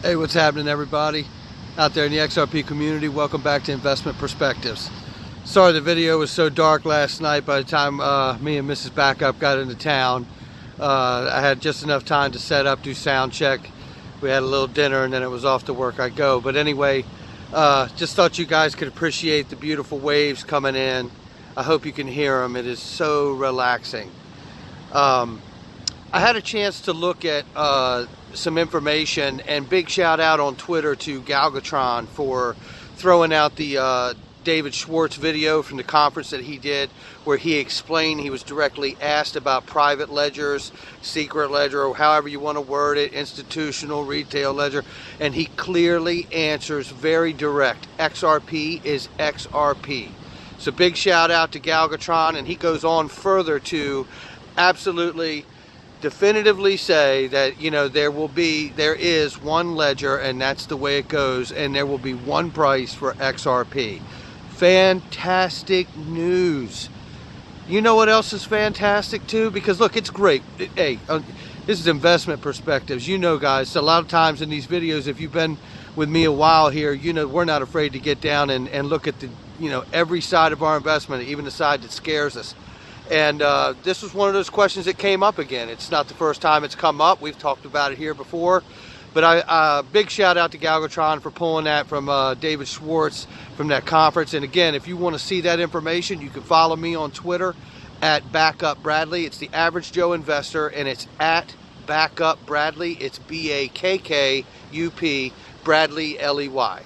Hey, what's happening, everybody out there in the XRP community? Welcome back to Investment Perspectives. Sorry the video was so dark last night. By the time me and Mrs. Backup got into town, I had just enough time to set up, do sound check. We had a little dinner and then it was off to work I go. But anyway, just thought you guys could appreciate the beautiful waves coming in. I hope you can hear them. It is so relaxing. I had a chance to look at some information, and big shout out on Twitter to Galgatron for throwing out the David Schwartz video from the conference that he did, where he explained, he was directly asked about private ledgers, secret ledger, or however you want to word it, institutional, retail ledger, and he clearly answers very direct. XRP is XRP. So big shout out to Galgatron, and he goes on further to absolutely definitively say that, you know, there is one ledger and that's the way it goes, and there will be one price for XRP. Fantastic news. You know what else is fantastic too? Because look, it's great. Hey, this is Investment Perspectives. You know, guys, a lot of times in these videos, if you've been with me a while here, you know we're not afraid to get down and look at the, you know, every side of our investment, even the side that scares us. And this was one of those questions that came up again. It's not the first time it's come up. We've talked about it here before. But big shout out to Galgatron for pulling that from David Schwartz from that conference. And again, if you want to see that information, you can follow me on Twitter at Backup Bradley. It's the Average Joe Investor, and it's at Backup Bradley. It's BAKKUP Bradley LEY.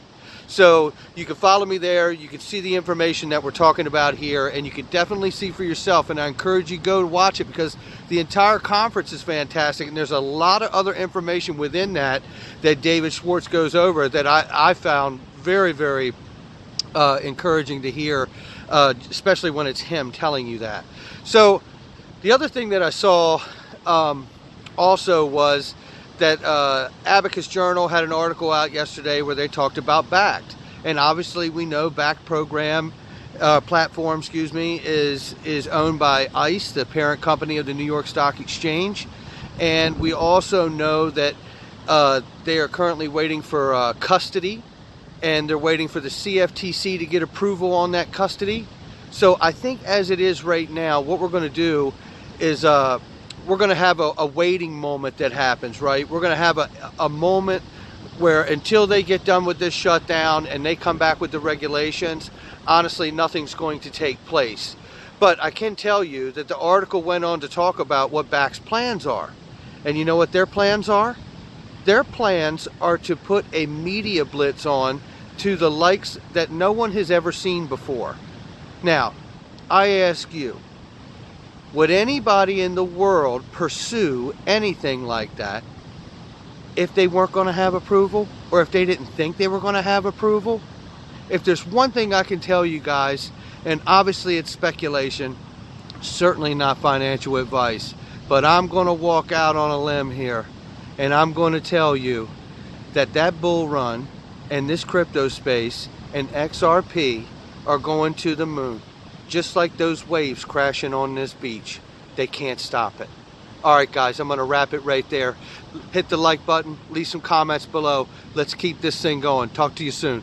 So you can follow me there. You can see the information that we're talking about here, and you can definitely see for yourself. And I encourage you to go watch it, because the entire conference is fantastic, and there's a lot of other information within that David Schwartz goes over that I found very, very encouraging to hear, especially when it's him telling you that. So the other thing that I saw also was that Abacus Journal had an article out yesterday where they talked about BACT, and obviously we know BACT platform, is owned by ICE, the parent company of the New York Stock Exchange, and we also know that they are currently waiting for custody, and they're waiting for the CFTC to get approval on that custody. So I think as it is right now, what we're going to do is we're going to have a waiting moment that happens, right? We're going to have a moment where until they get done with this shutdown and they come back with the regulations, honestly, nothing's going to take place. But I can tell you that the article went on to talk about what BACT's plans are. And you know what their plans are? Their plans are to put a media blitz on to the likes that no one has ever seen before. Now, I ask you, would anybody in the world pursue anything like that if they weren't going to have approval, or if they didn't think they were going to have approval? If there's one thing I can tell you guys, and obviously it's speculation, certainly not financial advice, but I'm going to walk out on a limb here, and I'm going to tell you that bull run and this crypto space and XRP are going to the moon. Just like those waves crashing on this beach. They can't stop it. All right, guys, I'm going to wrap it right there. Hit the like button, leave some comments below. Let's keep this thing going. Talk to you soon.